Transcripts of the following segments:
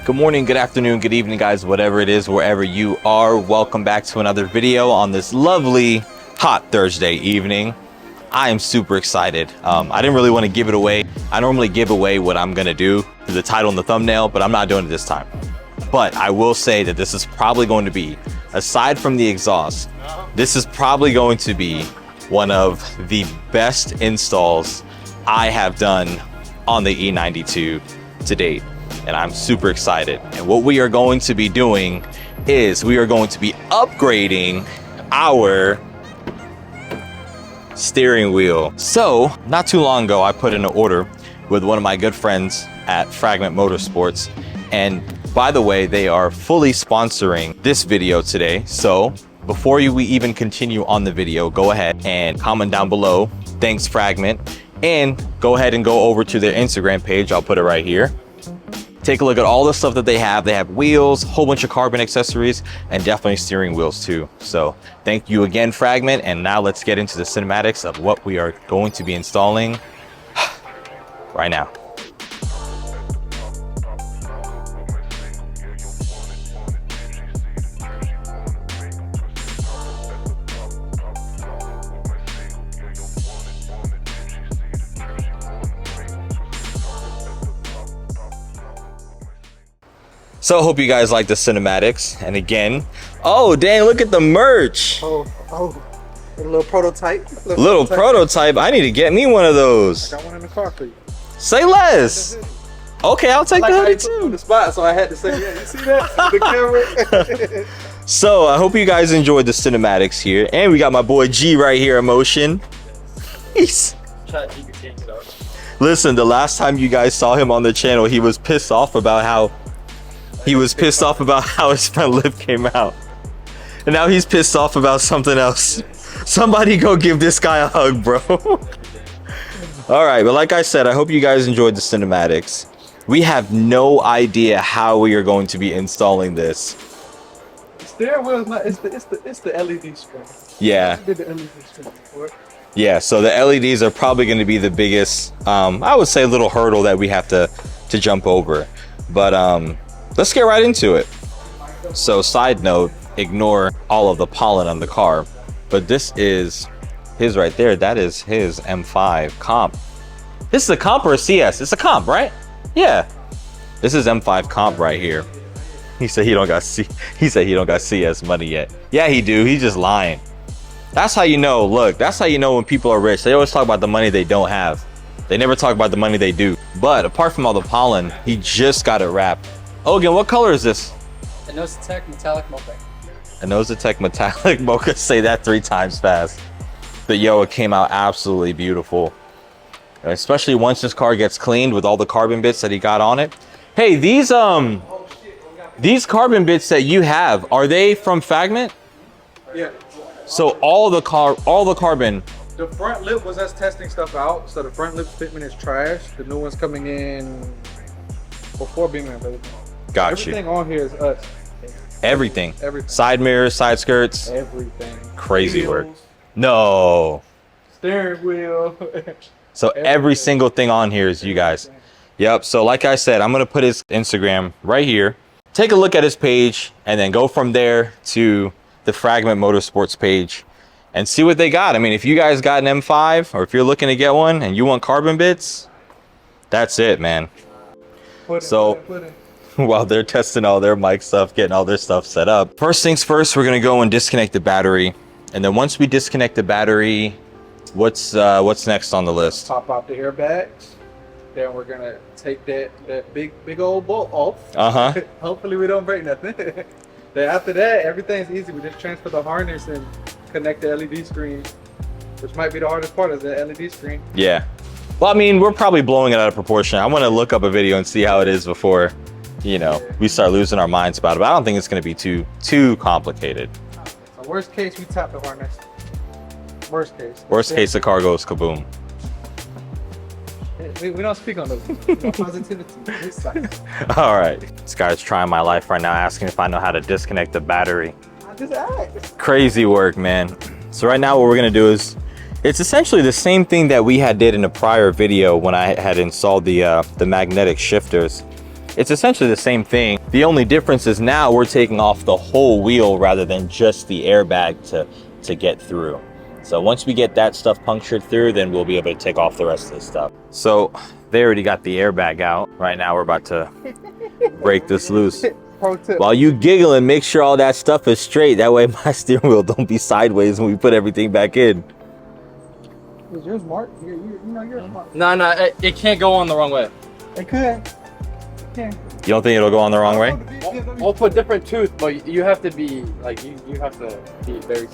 Good morning, good afternoon, good evening, guys, whatever it is, wherever you are. Welcome back to another video on this lovely hot Thursday evening. I am super excited. I didn't really want to give it away. I normally give away what I'm gonna do, the title and the thumbnail, but I'm not doing it this time. But I will say that this is probably going to be, aside from the exhaust, this is probably going to be one of the best installs I have done on the E92 to date. And I'm super excited. And what we are going to be doing is we are going to be upgrading our steering wheel. So not too long ago, I put in an order with one of my good friends at Fragment Motorsports. And by the way, they are fully sponsoring this video today. So before we even continue on the video, go ahead and comment down below, thanks Fragment, and go ahead and go over to their Instagram page. I'll put it right here. Take a look at all the stuff that they have. They have wheels, a whole bunch of carbon accessories, and definitely steering wheels too. So thank you again, Fragment. And now let's get into the cinematics of what we are going to be installing right now. So I hope you guys like the cinematics. And again, oh dang, look at the merch. Oh, a little prototype. Little prototype. I need to get me one of those. I got one in the car for you. Say less. Okay, I'll take the hoodie too. The spot, so I had to say, yeah, you see that? The camera. So I hope you guys enjoyed the cinematics here. And we got my boy G right here in motion. Listen, the last time you guys saw him on the channel, he was pissed off about how his front lip came out. And now he's pissed off about something else. Somebody go give this guy a hug, bro. All right, but like I said, I hope you guys enjoyed the cinematics. We have no idea how we are going to be installing this. The steering wheel is not, it's the LED screen. Yeah. I did the LED screen before. Yeah, so the LEDs are probably going to be the biggest, I would say, little hurdle that we have to jump over. But let's get right into it. So side note, ignore all of the pollen on the car, but this is his right there. That is his M5 comp. This is a comp or a CS? It's a comp, right? Yeah. This is M5 comp right here. He said he don't got CS money yet. Yeah, he do. He's just lying. That's how you know. Look, that's how you know when people are rich. They always talk about the money they don't have. They never talk about the money they do. But apart from all the pollen, he just got it wrapped. Oh, again, what color is this? Inositech Metallic Mocha. Inositech Metallic Mocha. Say that 3 times fast. But yo, it came out absolutely beautiful. Especially once this car gets cleaned with all the carbon bits that he got on it. Hey, these carbon bits that you have, are they from Fragment? Yeah. So all the carbon. The front lip was us testing stuff out, so the front lip fitment is trash. The new one's coming in before Bimmer Invasion. Got you. Everything on here is us. Everything. Everything. Side mirrors, side skirts. Everything. Crazy Wheels, work. No. Steering wheel. So every single thing on here is you guys. Yep. So like I said, I'm going to put his Instagram right here. Take a look at his page and then go from there to the Fragment Motorsports page and see what they got. I mean, if you guys got an M5 or if you're looking to get one and you want carbon bits, that's it, man. So while they're testing all their mic stuff, getting all their stuff set up, first things first, we're going to go and disconnect the battery. And then once we disconnect the battery, what's next on the list? Pop out the airbags. Then we're gonna take that big old bolt off. Hopefully we don't break nothing. Then after that, everything's easy. We just transfer the harness and connect the LED screen, which might be the hardest part, is the LED screen. Yeah. Well, I mean, we're probably blowing it out of proportion. I want to look up a video and see how it is before, you know, we start losing our minds about it. But I don't think it's going to be too complicated. So worst case, we tap the harness. Worst case. Worst case, the car goes kaboom. We don't speak on those. No positivity. All right. This guy's trying my life right now, asking if I know how to disconnect the battery. I just asked. Crazy work, man. So right now what we're going to do is, it's essentially the same thing that we did in a prior video when I had installed the magnetic shifters. it's essentially the same thing. The only difference is now we're taking off the whole wheel rather than just the airbag to get through. So once we get that stuff punctured through, then we'll be able to take off the rest of the stuff. So they already got the airbag out. Right now we're about to break this loose. Pro tip. While you giggling, make sure all that stuff is straight. That way my steering wheel don't be sideways when we put everything back in. Is yours smart? You know you're smart. No, it can't go on the wrong way. It could. Yeah. You don't think it'll go on the wrong way? We'll put different tooth, but you have to be like you have to be very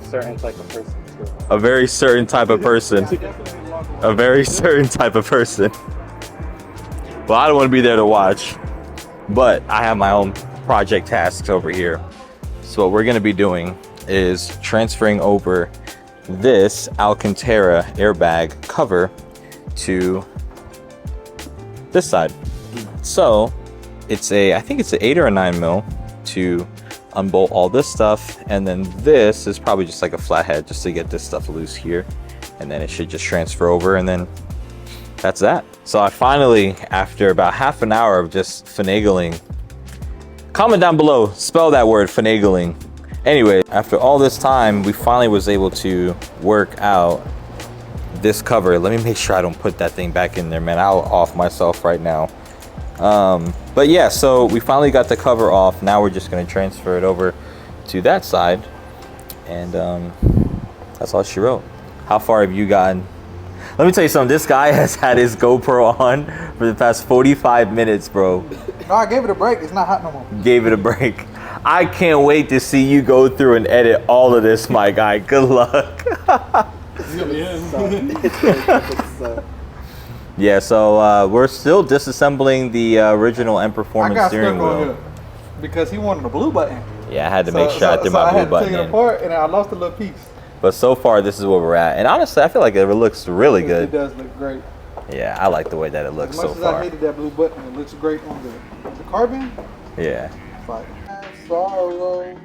certain type of person too. A very certain type of person. A very certain type of person. Well, I don't want to be there to watch, but I have my own project tasks over here. So what we're going to be doing is transferring over this Alcantara airbag cover to this side. So it's I think it's an 8 or a 9 mil to unbolt all this stuff, and then this is probably just like a flathead just to get this stuff loose here, and then it should just transfer over, and then that's that. So I finally, after about half an hour of just finagling, comment down below, spell that word, finagling. Anyway, after all this time, we finally was able to work out this cover. Let me make sure I don't put that thing back in there, man. I'll off myself right now. But yeah, so we finally got the cover off. Now we're just going to transfer it over to that side, and that's all she wrote. How far have you gotten? Let me tell you something. This guy has had his GoPro on for the past 45 minutes, bro. No, I gave it a break. It's not hot no more. Gave it a break. I can't wait to see you go through and edit all of this, my guy. Good luck. Yeah, so we're still disassembling the original M Performance steering wheel. Because he wanted a blue button. Yeah, I had to make sure I threw my blue button I had to take it in. apart, and I lost a little piece. But so far, this is where we're at. And honestly, I feel like it looks really good. It does look great. Yeah, I like the way that it looks so far. As much as I hated that blue button, it looks great on the carbon. Yeah. It's like, sorrow,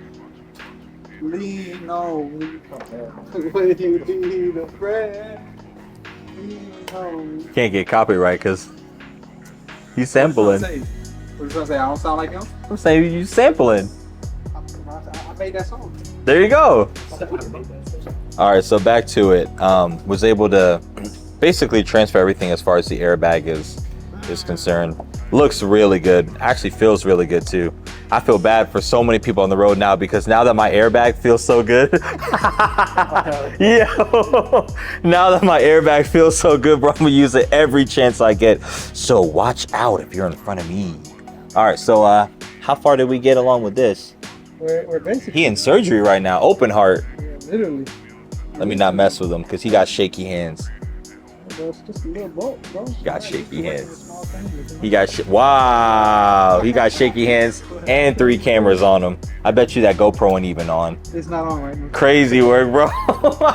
lean on me. When you need a friend, lean on me. Can't get copyright because he's sampling. What you trying to say? I don't sound like him? I'm saying you sampling. I made that song. There you go. All right, so back to it. Was able to basically transfer everything as far as the airbag is concerned. Looks really good. Actually feels really good too. I feel bad for so many people on the road now because now that my airbag feels so good. Yeah. Now that my airbag feels so good, bro, I'm gonna use it every chance I get. So watch out if you're in front of me. All right, so how far did we get along with this? We're basically. He in surgery right now, open heart. Yeah, literally. Let me not mess with him because he got shaky hands. Bro, it's just a little bolt, bro. He got shaky hands. He got wow. He got shaky hands and 3 cameras on him. I bet you that GoPro ain't even on. It's not on right now. Crazy work, bro.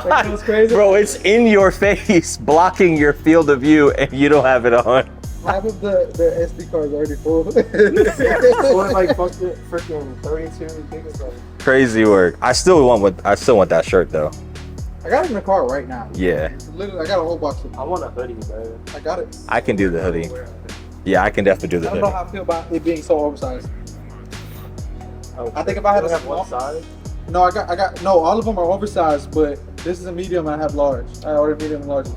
That feels crazy. Bro, it's in your face, blocking your field of view, and you don't have it on. Half of the SD card is already full. Like freaking 32 gigabytes. Crazy work. I still want that shirt though. I got it in the car right now. Yeah. It's literally, I got a whole box of it. I want a hoodie, bro. I got it. I can do the hoodie. Yeah, I can definitely do the I don't know hoodie. how I feel about it being so oversized. Oh, I think if I had you a have one small- size. No, no, all of them are oversized, but this is a medium and I have large. I ordered medium and large.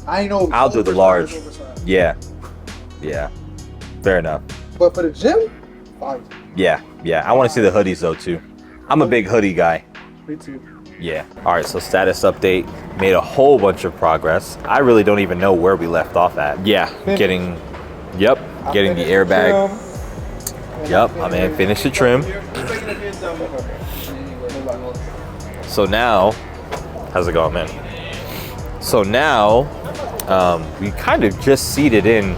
I know. I'll do the oversized, large. oversized. Yeah. Yeah. Fair enough. But for the gym, fine. Yeah. Yeah. I want to see the hoodies though too. I'm a big hoodie guy. Me too. Yeah. All right. So status update. Made a whole bunch of progress. I really don't even know where we left off at. Yeah. Getting. Yep. Getting the airbag. Yep. I mean, finish the trim. So now, how's it going, man? So now, we kind of just seated in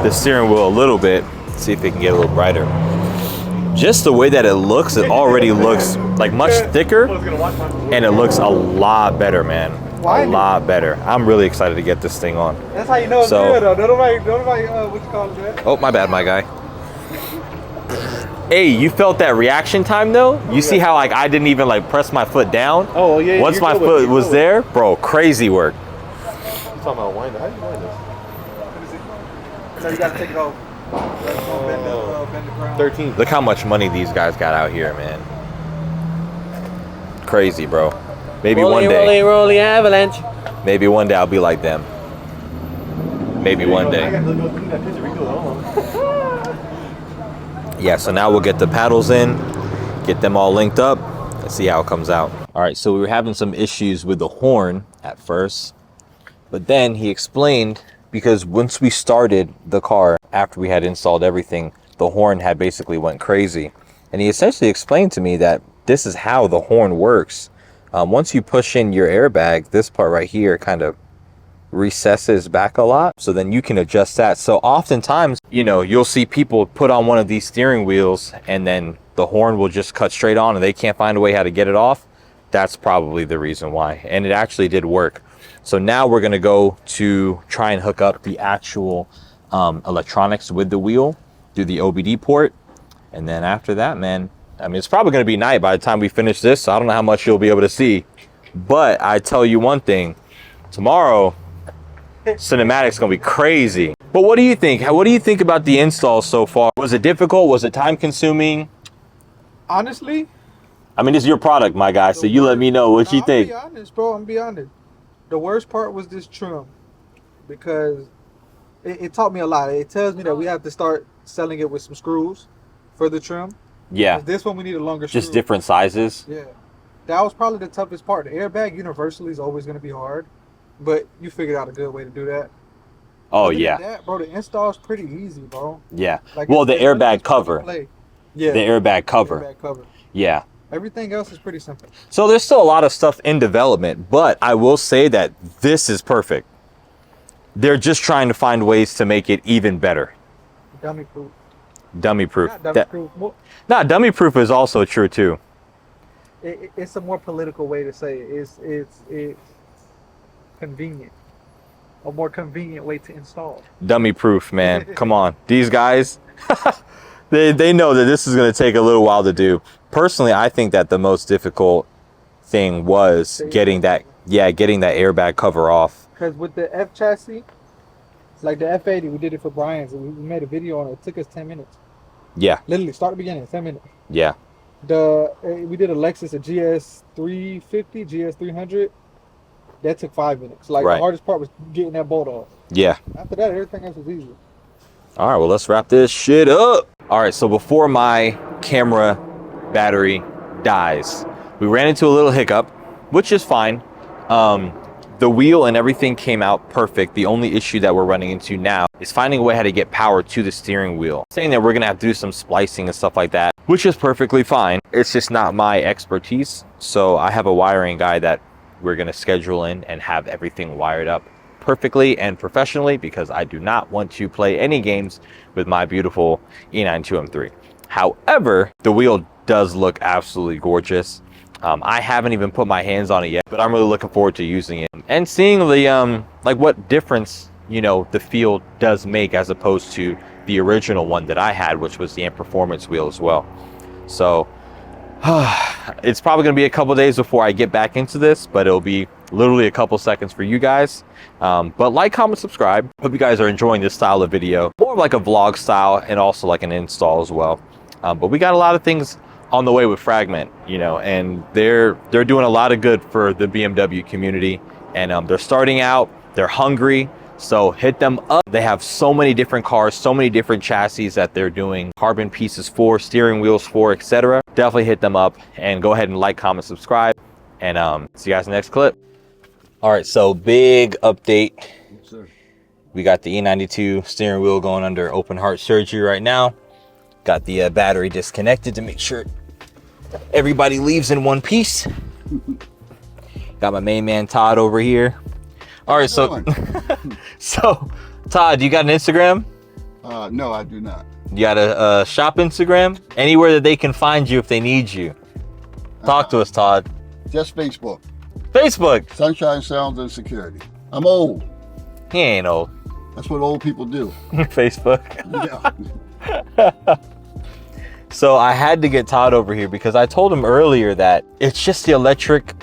the steering wheel a little bit. See if it can get a little brighter. Just the way that it looks, it already looks like much thicker, and it looks a lot better, man. A lot better. I'm really excited to get this thing on. That's how you know it's good, though. Don't nobody, what you call it, man? Oh, my bad, my guy. Hey, you felt that reaction time though? You see how like I didn't even like press my foot down? Oh, yeah. Once my foot was there, bro, crazy work. You talking about wind? How do you wind this? So you gotta take it off. That's gonna bend the ground. 13. Look how much money these guys got out here, man. Crazy, bro. Maybe one day. Rolling avalanche. Maybe one day I'll be like them. Maybe one day. Yeah, so now we'll get the paddles in, get them all linked up, and see how it comes out. All right, so we were having some issues with the horn at first, but then he explained, because once we started the car, after we had installed everything, the horn had basically went crazy. And he essentially explained to me that this is how the horn works. Once you push in your airbag, this part right here kind of recesses back a lot, so then you can adjust that. So oftentimes, you know, you'll see people put on one of these steering wheels and then the horn will just cut straight on and they can't find a way how to get it off. That's probably the reason why, and it actually did work. So now we're going to go to try and hook up the actual electronics with the wheel through the OBD port, and then after that, man, I mean, it's probably going to be night by the time we finish this, so I don't know how much you'll be able to see, but I tell you one thing, tomorrow cinematic's gonna be crazy. But what do you think? What do you think about the install so far? Was it difficult? Was it time consuming? Honestly, I mean, it's your product, my guy, so you let me know what you think. I'm be honest, bro. I'm gonna be honest. The worst part was this trim, because it taught me a lot. It tells me that we have to start selling it with some screws for the trim. Yeah. This one we need a longer Just screw. different sizes. Yeah. That was probably the toughest part. The airbag universally is always going to be hard, but you figured out a good way to do that. Oh, Other than yeah. that, bro, the install is pretty easy, bro. Yeah. Like, well, the it's really airbag just plug and cover. play. Yeah. The airbag cover. Airbag cover. Yeah. Everything else is pretty simple. So there's still a lot of stuff in development, but I will say that this is perfect. They're just trying to find ways to make it even better. Dummy proof. Dummy proof. Not dummy proof. Well, Nah, dummy proof is also true too. it's a more political way to say it. It's convenient. A more convenient way to install. Dummy proof, man. Come on. These guys, they know that this is going to take a little while to do. Personally, I think that the most difficult thing was getting that airbag cover off. Because with the F chassis, like the F80, we did it for Brian's, and we made a video on it. It took us 10 minutes. Yeah. Literally, start the beginning, 10 minutes. Yeah. We did a Lexus, a GS350, GS300. That took 5 minutes. Like, Right. the hardest part was getting that bolt off. Yeah. After that, everything else was easy. All right, well, let's wrap this shit up. All right, so before my camera battery dies, we ran into a little hiccup, which is fine. The wheel and everything came out perfect. The only issue that we're running into now is finding a way how to get power to the steering wheel. Saying that we're gonna have to do some splicing and stuff like that, which is perfectly fine. It's just not my expertise. So I have a wiring guy that we're gonna schedule in and have everything wired up perfectly and professionally, because I do not want to play any games with my beautiful E92 M3. However, the wheel does look absolutely gorgeous. I haven't even put my hands on it yet, but I'm really looking forward to using it and seeing the like what difference, you know, the feel does make as opposed to the original one that I had, which was the M Performance wheel as well. So it's probably going to be a couple days before I get back into this, but it'll be literally a couple seconds for you guys. But like, comment, subscribe. Hope you guys are enjoying this style of video, more of like a vlog style and also like an install as well. But we got a lot of things on the way with Fragment, you know, and they're doing a lot of good for the BMW community, and they're starting out, they're hungry, so hit them up. They have so many different cars, so many different chassis that they're doing carbon pieces for, steering wheels for, etc. Definitely hit them up and go ahead and like, comment, subscribe, and see you guys in the next clip. All right, so big update. Yes, sir. We got the E92 steering wheel going under open heart surgery right now. Got the battery disconnected to make sure everybody leaves in one piece. Got my main man Todd over here. All right, so so Todd, you got an Instagram? No, I do not. You got a shop Instagram? Anywhere that they can find you if they need you? Talk to us, Todd. Just Facebook. Facebook. Sunshine Sounds and Security. I'm old. He ain't old. That's what old people do. Facebook. Yeah. So I had to get Todd over here because I told him earlier that it's just the electric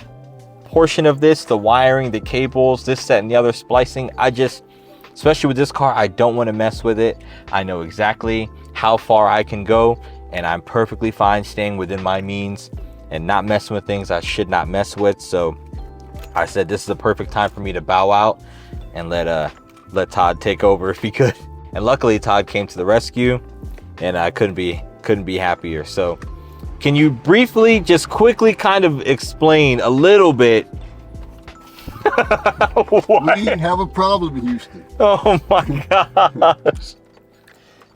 portion of this, the wiring, the cables, this, that, and the other, splicing. especially with this car, I don't want to mess with it. I know exactly how far I can go, and I'm perfectly fine staying within my means and not messing with things I should not mess with. So I said this is the perfect time for me to bow out and let Todd take over if he could. And luckily Todd came to the rescue, and I couldn't be happier. So can you briefly, just quickly kind of explain a little bit? We have a problem in Houston. Oh my gosh.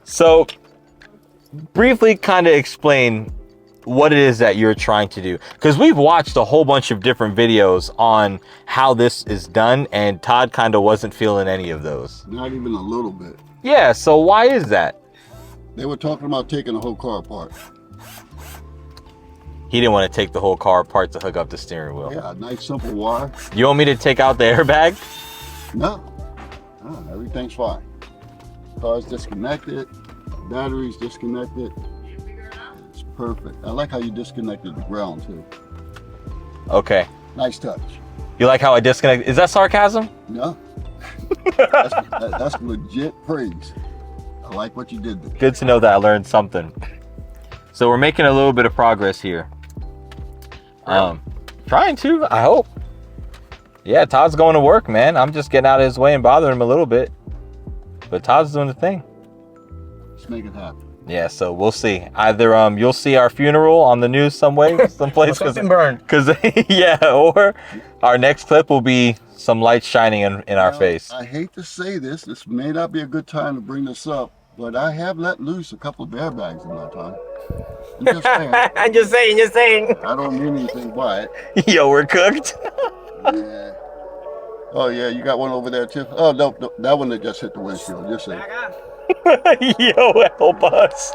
So briefly kind of explain what it is that you're trying to do, because we've watched a whole bunch of different videos on how this is done, and Todd kind of wasn't feeling any of those. Not even a little bit. Yeah, so why is that? They were talking about taking the whole car apart. He didn't want to take the whole car apart to hook up the steering wheel. Yeah, a nice simple wire. You want me to take out the airbag? No, everything's fine. Car's disconnected, battery's disconnected. It's perfect. I like how you disconnected the ground too. Okay. Nice touch. You like how I disconnect? Is that sarcasm? No, that's legit praise. I like what you did there. Good to know that I learned something. So we're making a little bit of progress here. Trying to, I hope. Yeah, Todd's going to work, man. I'm just getting out of his way and bothering him a little bit. But Todd's doing the thing. Let's make it happen. Yeah, so we'll see. Either you'll see our funeral on the news someplace, Burn. Cause yeah, or our next clip will be some lights shining in our face. I hate to say this. This may not be a good time to bring this up, but I have let loose a couple of bear bags in my time. I'm just saying. I'm just saying. I don't mean anything by it. Yo, we're cooked. Yeah. Oh yeah, you got one over there too. Oh no, that one that just hit the windshield. Just saying. Yo, help us.